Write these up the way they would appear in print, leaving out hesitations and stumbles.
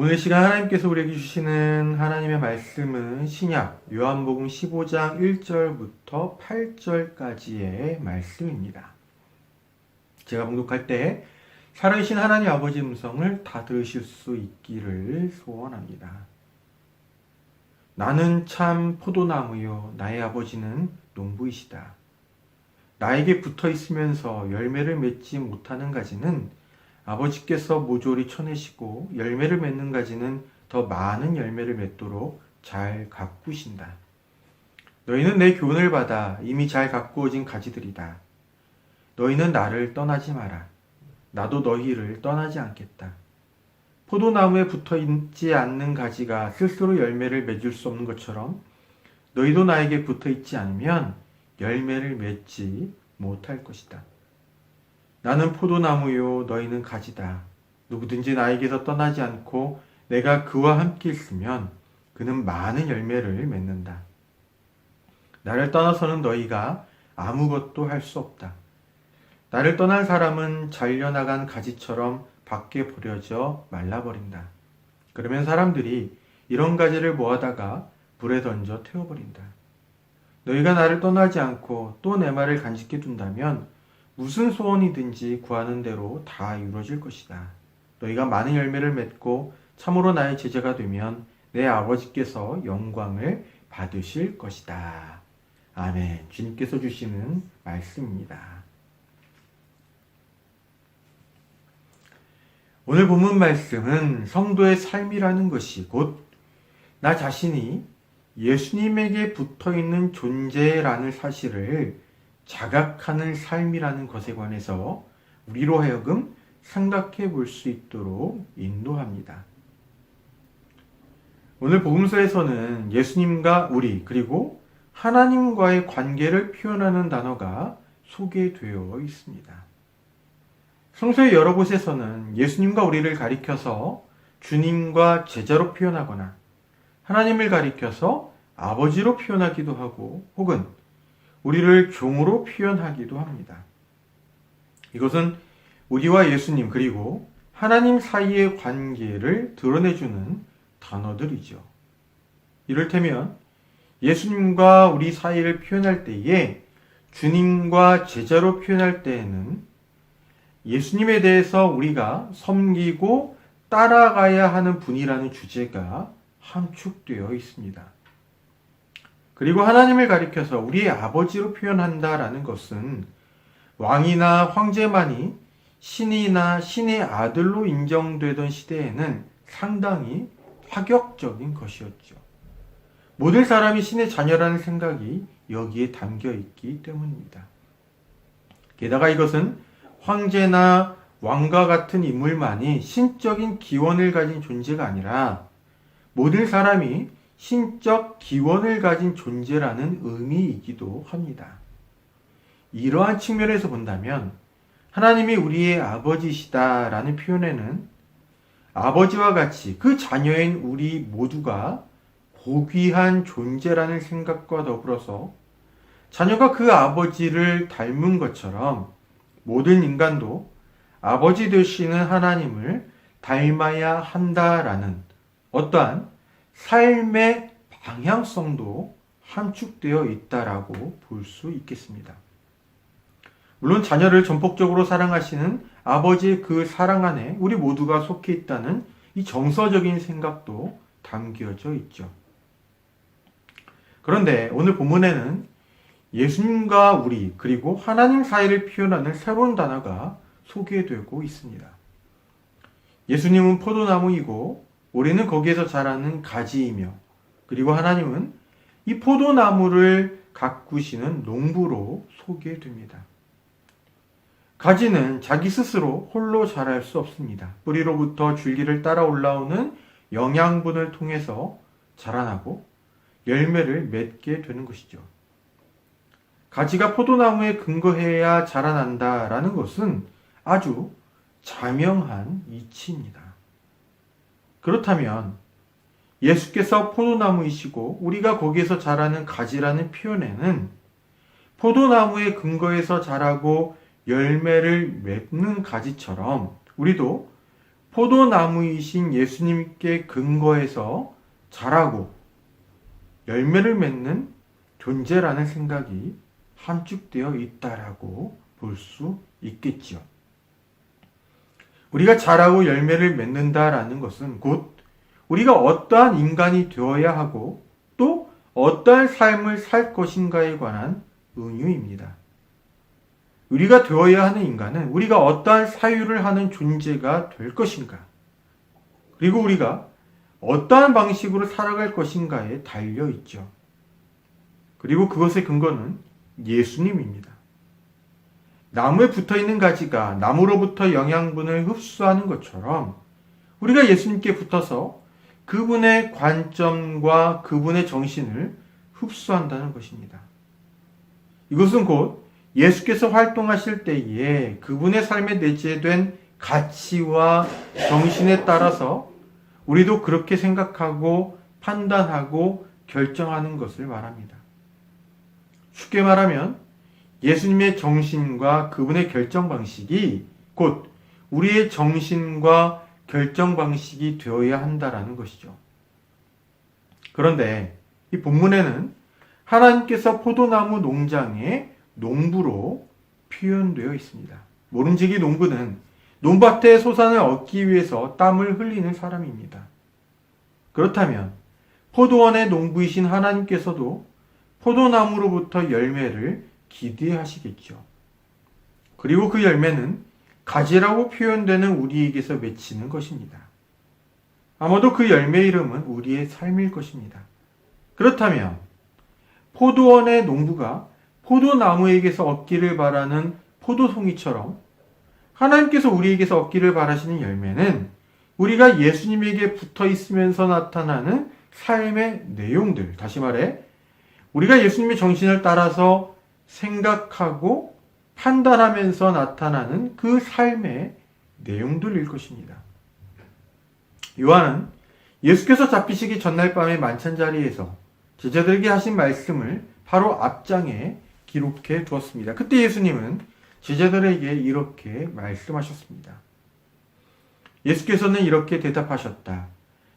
오늘 시간 하나님께서 우리에게 주시는 하나님의 말씀은 신약 요한복음 15장 1절부터 8절까지의 말씀입니다. 제가 봉독할 때 살아계신 하나님 아버지 음성을 다 들으실 수 있기를 소원합니다. 나는 참 포도나무요 나의 아버지는 농부이시다. 나에게 붙어 있으면서 열매를 맺지 못하는 가지는 아버지께서 모조리 쳐내시고 열매를 맺는 가지는 더 많은 열매를 맺도록 잘 가꾸신다. 너희는 내 교훈을 받아 이미 잘 가꾸어진 가지들이다. 너희는 나를 떠나지 마라. 나도 너희를 떠나지 않겠다. 포도나무에 붙어 있지 않는 가지가 스스로 열매를 맺을 수 없는 것처럼 너희도 나에게 붙어 있지 않으면 열매를 맺지 못할 것이다. 나는 포도나무요 너희는 가지다. 누구든지 나에게서 떠나지 않고 내가 그와 함께 있으면 그는 많은 열매를 맺는다. 나를 떠나서는 너희가 아무것도 할 수 없다. 나를 떠난 사람은 잘려나간 가지처럼 밖에 버려져 말라버린다. 그러면 사람들이 이런 가지를 모아다가 불에 던져 태워버린다. 너희가 나를 떠나지 않고 또 내 말을 간직해 둔다면 무슨 소원이든지 구하는 대로 다 이루어질 것이다. 너희가 많은 열매를 맺고 참으로 나의 제자가 되면 내 아버지께서 영광을 받으실 것이다. 아멘. 주님께서 주시는 말씀입니다. 오늘 본문 말씀은 성도의 삶이라는 것이 곧 나 자신이 예수님에게 붙어있는 존재라는 사실을 자각하는 삶이라는 것에 관해서 우리로 하여금 생각해 볼 수 있도록 인도합니다. 오늘 복음서에서는 예수님과 우리 그리고 하나님과의 관계를 표현하는 단어가 소개되어 있습니다. 성서의 여러 곳에서는 예수님과 우리를 가리켜서 주님과 제자로 표현하거나 하나님을 가리켜서 아버지로 표현하기도 하고 혹은 우리를 종으로 표현하기도 합니다. 이것은 우리와 예수님 그리고 하나님 사이의 관계를 드러내주는 단어들이죠. 이를테면 예수님과 우리 사이를 표현할 때에 주님과 제자로 표현할 때에는 예수님에 대해서 우리가 섬기고 따라가야 하는 분이라는 주제가 함축되어 있습니다. 그리고 하나님을 가리켜서 우리의 아버지로 표현한다라는 것은 왕이나 황제만이 신이나 신의 아들로 인정되던 시대에는 상당히 파격적인 것이었죠. 모든 사람이 신의 자녀라는 생각이 여기에 담겨 있기 때문입니다. 게다가 이것은 황제나 왕과 같은 인물만이 신적인 기원을 가진 존재가 아니라 모든 사람이 신적 기원을 가진 존재라는 의미이기도 합니다. 이러한 측면에서 본다면 하나님이 우리의 아버지시다라는 표현에는 아버지와 같이 그 자녀인 우리 모두가 고귀한 존재라는 생각과 더불어서 자녀가 그 아버지를 닮은 것처럼 모든 인간도 아버지 되시는 하나님을 닮아야 한다라는 어떠한 삶의 방향성도 함축되어 있다라고 볼 수 있겠습니다. 물론 자녀를 전폭적으로 사랑하시는 아버지의 그 사랑 안에 우리 모두가 속해 있다는 이 정서적인 생각도 담겨져 있죠. 그런데 오늘 본문에는 예수님과 우리 그리고 하나님 사이를 표현하는 새로운 단어가 소개되고 있습니다. 예수님은 포도나무이고 우리는 거기에서 자라는 가지이며 그리고 하나님은 이 포도나무를 가꾸시는 농부로 소개됩니다. 가지는 자기 스스로 홀로 자랄 수 없습니다. 뿌리로부터 줄기를 따라 올라오는 영양분을 통해서 자라나고 열매를 맺게 되는 것이죠. 가지가 포도나무에 근거해야 자라난다라는 것은 아주 자명한 이치입니다. 그렇다면 예수께서 포도나무이시고 우리가 거기에서 자라는 가지라는 표현에는 포도나무의 근거에서 자라고 열매를 맺는 가지처럼 우리도 포도나무이신 예수님께 근거해서 자라고 열매를 맺는 존재라는 생각이 함축되어 있다라고 볼 수 있겠지요. 우리가 자라고 열매를 맺는다라는 것은 곧 우리가 어떠한 인간이 되어야 하고 또 어떠한 삶을 살 것인가에 관한 은유입니다. 우리가 되어야 하는 인간은 우리가 어떠한 사유를 하는 존재가 될 것인가, 그리고 우리가 어떠한 방식으로 살아갈 것인가에 달려 있죠. 그리고 그것의 근거는 예수님입니다. 나무에 붙어 있는 가지가 나무로부터 영양분을 흡수하는 것처럼 우리가 예수님께 붙어서 그분의 관점과 그분의 정신을 흡수한다는 것입니다. 이것은 곧 예수께서 활동하실 때에 그분의 삶에 내재된 가치와 정신에 따라서 우리도 그렇게 생각하고 판단하고 결정하는 것을 말합니다. 쉽게 말하면 예수님의 정신과 그분의 결정 방식이 곧 우리의 정신과 결정 방식이 되어야 한다라는 것이죠. 그런데 이 본문에는 하나님께서 포도나무 농장의 농부로 표현되어 있습니다. 모름지기 농부는 논밭의 소산을 얻기 위해서 땀을 흘리는 사람입니다. 그렇다면 포도원의 농부이신 하나님께서도 포도나무로부터 열매를 기대하시겠죠. 그리고 그 열매는 가지라고 표현되는 우리에게서 맺히는 것입니다. 아마도 그 열매 이름은 우리의 삶일 것입니다. 그렇다면 포도원의 농부가 포도나무에게서 얻기를 바라는 포도송이처럼 하나님께서 우리에게서 얻기를 바라시는 열매는 우리가 예수님에게 붙어 있으면서 나타나는 삶의 내용들, 다시 말해 우리가 예수님의 정신을 따라서 생각하고 판단하면서 나타나는 그 삶의 내용들일 것입니다. 요한은 예수께서 잡히시기 전날 밤의 만찬 자리에서 제자들에게 하신 말씀을 바로 앞장에 기록해 두었습니다. 그때 예수님은 제자들에게 이렇게 말씀하셨습니다. 예수께서는 이렇게 대답하셨다.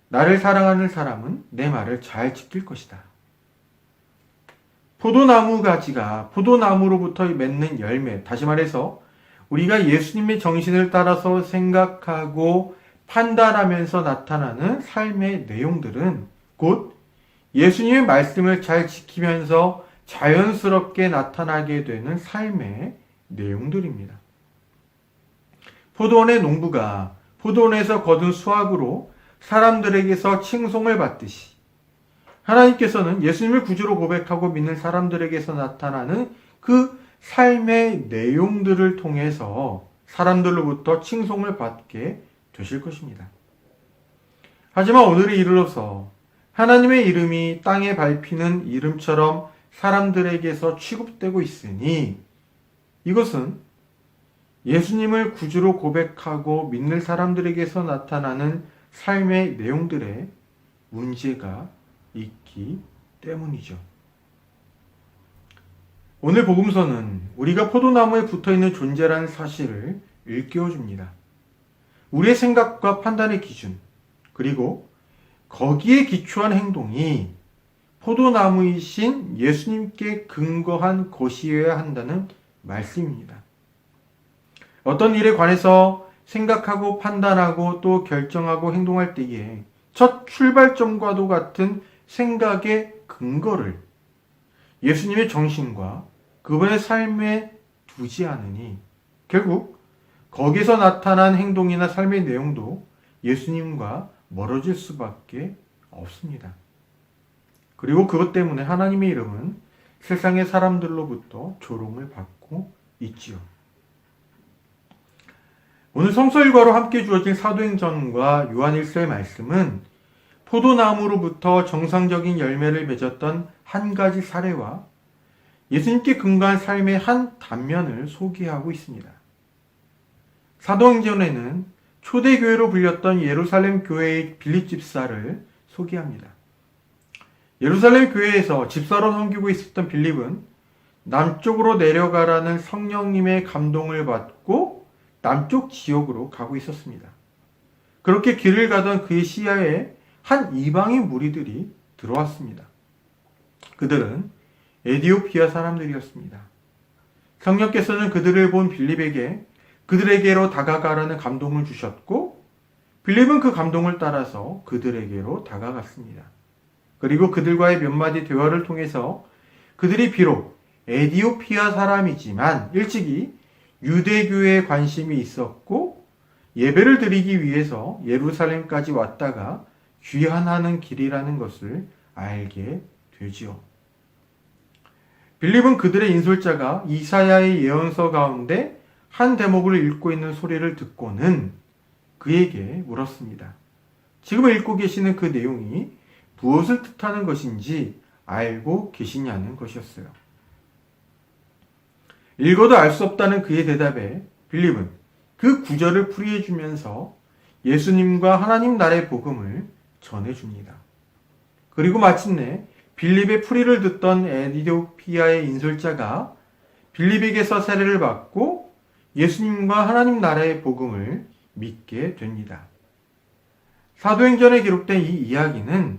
나를 사랑하는 사람은 내 말을 잘 지킬 것이다. 포도나무 가지가 포도나무로부터 맺는 열매, 다시 말해서 우리가 예수님의 정신을 따라서 생각하고 판단하면서 나타나는 삶의 내용들은 곧 예수님의 말씀을 잘 지키면서 자연스럽게 나타나게 되는 삶의 내용들입니다. 포도원의 농부가 포도원에서 거둔 수확으로 사람들에게서 칭송을 받듯이 하나님께서는 예수님을 구주로 고백하고 믿는 사람들에게서 나타나는 그 삶의 내용들을 통해서 사람들로부터 칭송을 받게 되실 것입니다. 하지만 오늘에 이르러서 하나님의 이름이 땅에 밟히는 이름처럼 사람들에게서 취급되고 있으니 이것은 예수님을 구주로 고백하고 믿는 사람들에게서 나타나는 삶의 내용들에 문제가 있기 때문이죠. 오늘 복음서는 우리가 포도나무에 붙어있는 존재라는 사실을 일깨워줍니다. 우리의 생각과 판단의 기준, 그리고 거기에 기초한 행동이 포도나무이신 예수님께 근거한 것이어야 한다는 말씀입니다. 어떤 일에 관해서 생각하고 판단하고 또 결정하고 행동할 때에 첫 출발점과도 같은 생각의 근거를 예수님의 정신과 그분의 삶에 두지 않으니 결국 거기서 나타난 행동이나 삶의 내용도 예수님과 멀어질 수밖에 없습니다. 그리고 그것 때문에 하나님의 이름은 세상의 사람들로부터 조롱을 받고 있지요. 오늘 성서 일과로 함께 주어진 사도행전과 요한일서의 말씀은 포도나무로부터 정상적인 열매를 맺었던 한 가지 사례와 예수님께 근거한 삶의 한 단면을 소개하고 있습니다. 사도행전에는 초대교회로 불렸던 예루살렘 교회의 빌립 집사를 소개합니다. 예루살렘 교회에서 집사로 섬기고 있었던 빌립은 남쪽으로 내려가라는 성령님의 감동을 받고 남쪽 지역으로 가고 있었습니다. 그렇게 길을 가던 그의 시야에 한 이방인 무리들이 들어왔습니다. 그들은 에디오피아 사람들이었습니다. 성령께서는 그들을 본 빌립에게 그들에게로 다가가라는 감동을 주셨고, 빌립은 그 감동을 따라서 그들에게로 다가갔습니다. 그리고 그들과의 몇 마디 대화를 통해서 그들이 비록 에디오피아 사람이지만 일찍이 유대교에 관심이 있었고 예배를 드리기 위해서 예루살렘까지 왔다가 귀환하는 길이라는 것을 알게 되지요. 빌립은 그들의 인솔자가 이사야의 예언서 가운데 한 대목을 읽고 있는 소리를 듣고는 그에게 물었습니다. 지금 읽고 계시는 그 내용이 무엇을 뜻하는 것인지 알고 계시냐는 것이었어요. 읽어도 알 수 없다는 그의 대답에 빌립은 그 구절을 풀이해 주면서 예수님과 하나님 나라의 복음을 전해줍니다. 그리고 마침내 빌립의 풀이를 듣던 에디오피아의 인솔자가 빌립에게서 세례를 받고 예수님과 하나님 나라의 복음을 믿게 됩니다. 사도행전에 기록된 이 이야기는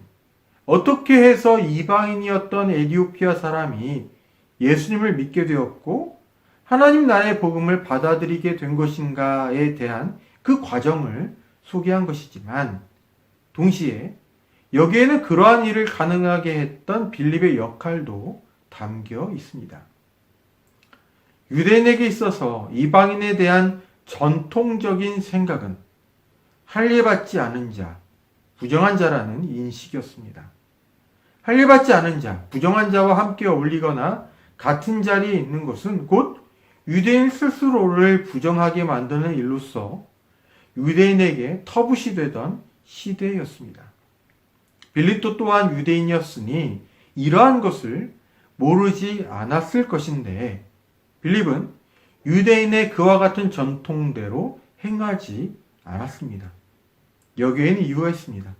어떻게 해서 이방인이었던 에디오피아 사람이 예수님을 믿게 되었고 하나님 나라의 복음을 받아들이게 된 것인가에 대한 그 과정을 소개한 것이지만 동시에 여기에는 그러한 일을 가능하게 했던 빌립의 역할도 담겨 있습니다. 유대인에게 있어서 이방인에 대한 전통적인 생각은 할례받지 않은 자, 부정한 자라는 인식이었습니다. 할례받지 않은 자, 부정한 자와 함께 어울리거나 같은 자리에 있는 것은 곧 유대인 스스로를 부정하게 만드는 일로서 유대인에게 터부시 되던 시대였습니다. 빌립도 또한 유대인이었으니 이러한 것을 모르지 않았을 것인데 빌립은 유대인의 그와 같은 전통대로 행하지 않았습니다. 여기에는 이유가 있습니다.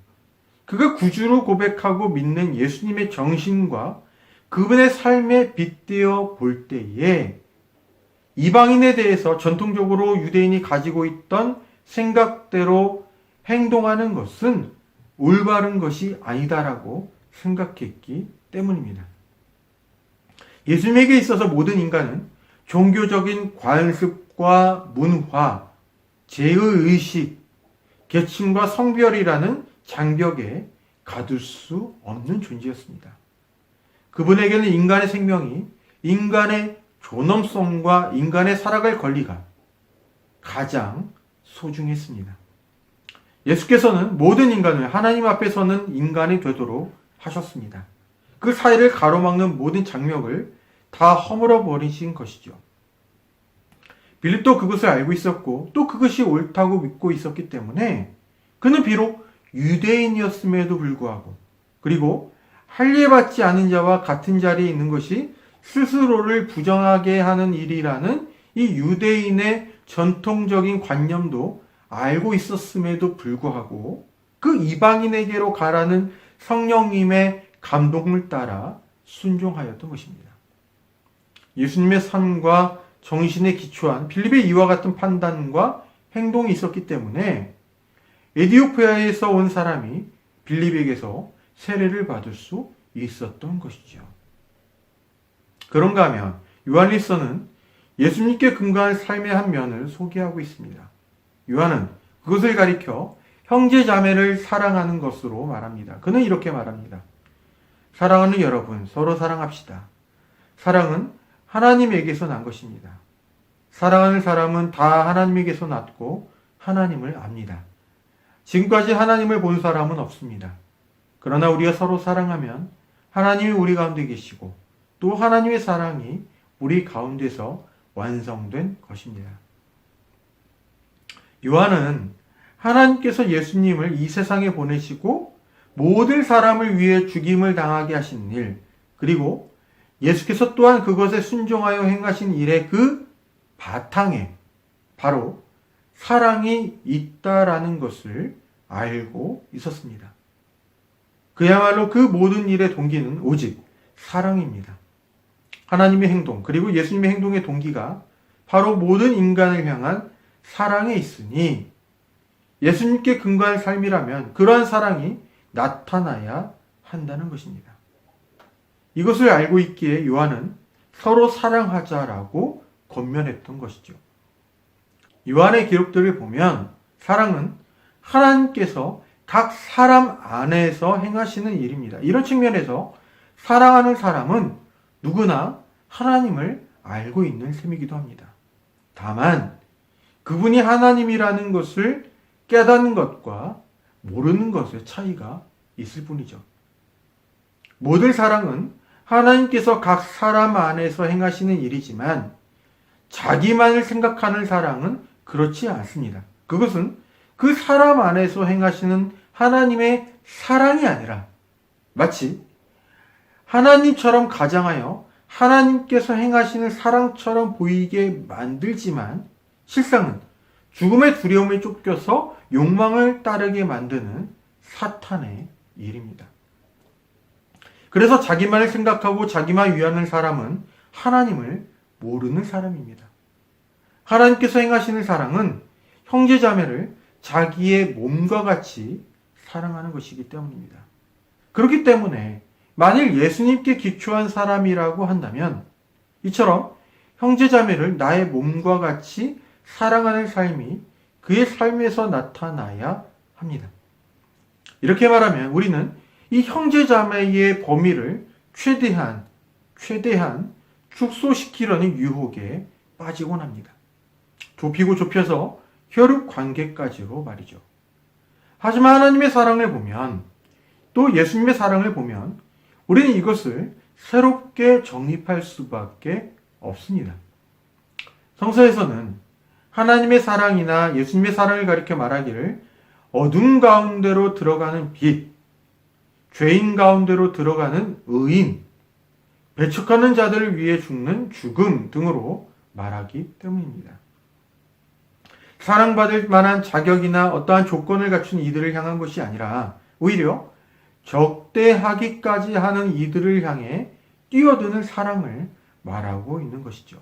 그가 구주로 고백하고 믿는 예수님의 정신과 그분의 삶에 빗대어 볼 때에 이방인에 대해서 전통적으로 유대인이 가지고 있던 생각대로 행동하는 것은 올바른 것이 아니다라고 생각했기 때문입니다. 예수님에게 있어서 모든 인간은 종교적인 관습과 문화, 제의의식, 계층과 성별이라는 장벽에 가둘 수 없는 존재였습니다. 그분에게는 인간의 생명이 인간의 존엄성과 인간의 살아갈 권리가 가장 소중했습니다. 예수께서는 모든 인간을 하나님 앞에 서는 인간이 되도록 하셨습니다. 그 사이를 가로막는 모든 장벽을 다 허물어 버리신 것이죠. 빌립도 그것을 알고 있었고 또 그것이 옳다고 믿고 있었기 때문에 그는 비록 유대인이었음에도 불구하고 그리고 할례받지 않은 자와 같은 자리에 있는 것이 스스로를 부정하게 하는 일이라는 이 유대인의 전통적인 관념도 알고 있었음에도 불구하고 그 이방인에게로 가라는 성령님의 감동을 따라 순종하였던 것입니다. 예수님의 삶과 정신에 기초한 빌립의 이와 같은 판단과 행동이 있었기 때문에 에디오피아에서 온 사람이 빌립에게서 세례를 받을 수 있었던 것이죠. 그런가 하면 요한일서는 예수님께 근거한 삶의 한 면을 소개하고 있습니다. 요한은 그것을 가리켜 형제 자매를 사랑하는 것으로 말합니다. 그는 이렇게 말합니다. 사랑하는 여러분, 서로 사랑합시다. 사랑은 하나님에게서 난 것입니다. 사랑하는 사람은 다 하나님에게서 났고 하나님을 압니다. 지금까지 하나님을 본 사람은 없습니다. 그러나 우리가 서로 사랑하면 하나님이 우리 가운데 계시고 또 하나님의 사랑이 우리 가운데서 완성된 것입니다. 요한은 하나님께서 예수님을 이 세상에 보내시고 모든 사람을 위해 죽임을 당하게 하신 일, 그리고 예수께서 또한 그것에 순종하여 행하신 일의 그 바탕에 바로 사랑이 있다라는 것을 알고 있었습니다. 그야말로 그 모든 일의 동기는 오직 사랑입니다. 하나님의 행동, 그리고 예수님의 행동의 동기가 바로 모든 인간을 향한 사랑에 있으니 예수님께 근거한 삶이라면 그러한 사랑이 나타나야 한다는 것입니다. 이것을 알고 있기에 요한은 서로 사랑하자라고 권면했던 것이죠. 요한의 기록들을 보면 사랑은 하나님께서 각 사람 안에서 행하시는 일입니다. 이런 측면에서 사랑하는 사람은 누구나 하나님을 알고 있는 셈이기도 합니다. 다만 그분이 하나님이라는 것을 깨닫는 것과 모르는 것의 차이가 있을 뿐이죠. 모든 사랑은 하나님께서 각 사람 안에서 행하시는 일이지만 자기만을 생각하는 사랑은 그렇지 않습니다. 그것은 그 사람 안에서 행하시는 하나님의 사랑이 아니라 마치 하나님처럼 가장하여 하나님께서 행하시는 사랑처럼 보이게 만들지만 실상은 죽음의 두려움에 쫓겨서 욕망을 따르게 만드는 사탄의 일입니다. 그래서 자기만을 생각하고 자기만 위하는 사람은 하나님을 모르는 사람입니다. 하나님께서 행하시는 사랑은 형제자매를 자기의 몸과 같이 사랑하는 것이기 때문입니다. 그렇기 때문에 만일 예수님께 기초한 사람이라고 한다면 이처럼 형제자매를 나의 몸과 같이 사랑하는 삶이 그의 삶에서 나타나야 합니다. 이렇게 말하면 우리는 이 형제자매의 범위를 최대한 축소시키려는 유혹에 빠지곤 합니다. 좁히고 좁혀서 혈육 관계까지로 말이죠. 하지만 하나님의 사랑을 보면 또 예수님의 사랑을 보면 우리는 이것을 새롭게 정립할 수밖에 없습니다. 성서에서는 하나님의 사랑이나 예수님의 사랑을 가리켜 말하기를 어둠 가운데로 들어가는 빛, 죄인 가운데로 들어가는 의인, 배척하는 자들을 위해 죽는 죽음 등으로 말하기 때문입니다. 사랑받을 만한 자격이나 어떠한 조건을 갖춘 이들을 향한 것이 아니라 오히려 적대하기까지 하는 이들을 향해 뛰어드는 사랑을 말하고 있는 것이죠.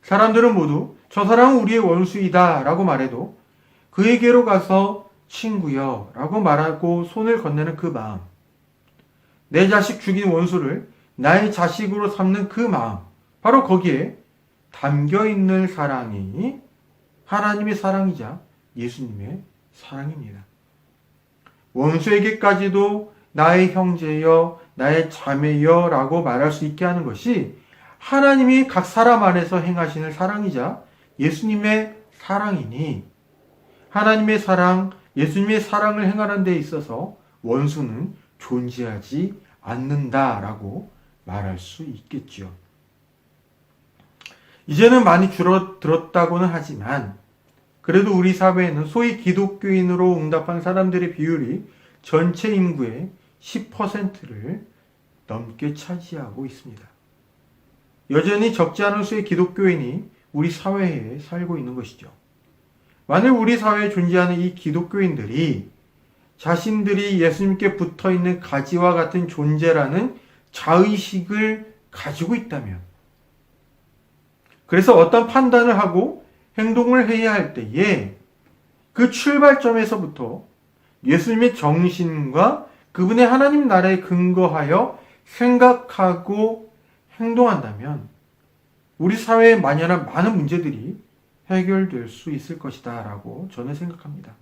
사람들은 모두 저 사람은 우리의 원수이다 라고 말해도 그에게로 가서 친구여 라고 말하고 손을 건네는 그 마음, 내 자식 죽인 원수를 나의 자식으로 삼는 그 마음, 바로 거기에 담겨있는 사랑이 하나님의 사랑이자 예수님의 사랑입니다. 원수에게까지도 나의 형제여, 나의 자매여 라고 말할 수 있게 하는 것이 하나님이 각 사람 안에서 행하시는 사랑이자 예수님의 사랑이니 하나님의 사랑, 예수님의 사랑을 행하는 데 있어서 원수는 존재하지 않는다라고 말할 수 있겠지요. 이제는 많이 줄어들었다고는 하지만 그래도 우리 사회에는 소위 기독교인으로 응답한 사람들의 비율이 전체 인구의 10%를 넘게 차지하고 있습니다. 여전히 적지 않은 수의 기독교인이 우리 사회에 살고 있는 것이죠. 만일 우리 사회에 존재하는 이 기독교인들이 자신들이 예수님께 붙어있는 가지와 같은 존재라는 자의식을 가지고 있다면, 그래서 어떤 판단을 하고 행동을 해야 할 때에 그 출발점에서부터 예수님의 정신과 그분의 하나님 나라에 근거하여 생각하고 행동한다면 우리 사회에 만연한 많은 문제들이 해결될 수 있을 것이다 라고 저는 생각합니다.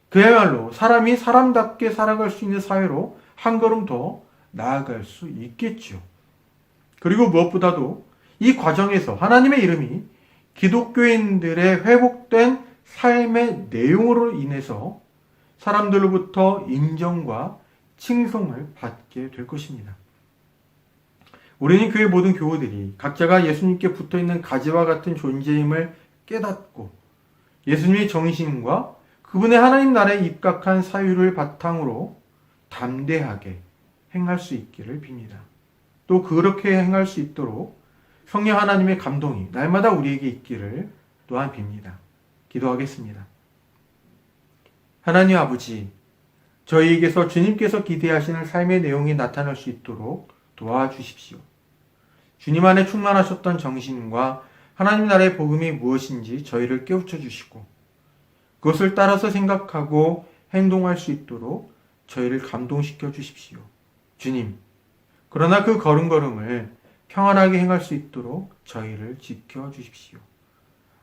그야말로 사람이 사람답게 살아갈 수 있는 사회로 한 걸음 더 나아갈 수 있겠죠. 그리고 무엇보다도 이 과정에서 하나님의 이름이 기독교인들의 회복된 삶의 내용으로 인해서 사람들로부터 인정과 칭송을 받게 될 것입니다. 우리는 교회 모든 교우들이 각자가 예수님께 붙어있는 가지와 같은 존재임을 깨닫고 예수님의 정신과 그분의 하나님 나라에 입각한 사유를 바탕으로 담대하게 행할 수 있기를 빕니다. 또 그렇게 행할 수 있도록 성령 하나님의 감동이 날마다 우리에게 있기를 또한 빕니다. 기도하겠습니다. 하나님 아버지, 저희에게서 주님께서 기대하시는 삶의 내용이 나타날 수 있도록 도와주십시오. 주님 안에 충만하셨던 정신과 하나님 나라의 복음이 무엇인지 저희를 깨우쳐 주시고 그것을 따라서 생각하고 행동할 수 있도록 저희를 감동시켜 주십시오. 주님, 그러나 그 걸음걸음을 평안하게 행할 수 있도록 저희를 지켜 주십시오.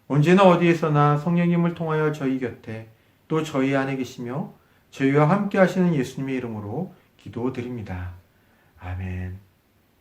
언제나 어디에서나 성령님을 통하여 저희 곁에 또 저희 안에 계시며 저희와 함께 하시는 예수님의 이름으로 기도드립니다. 아멘.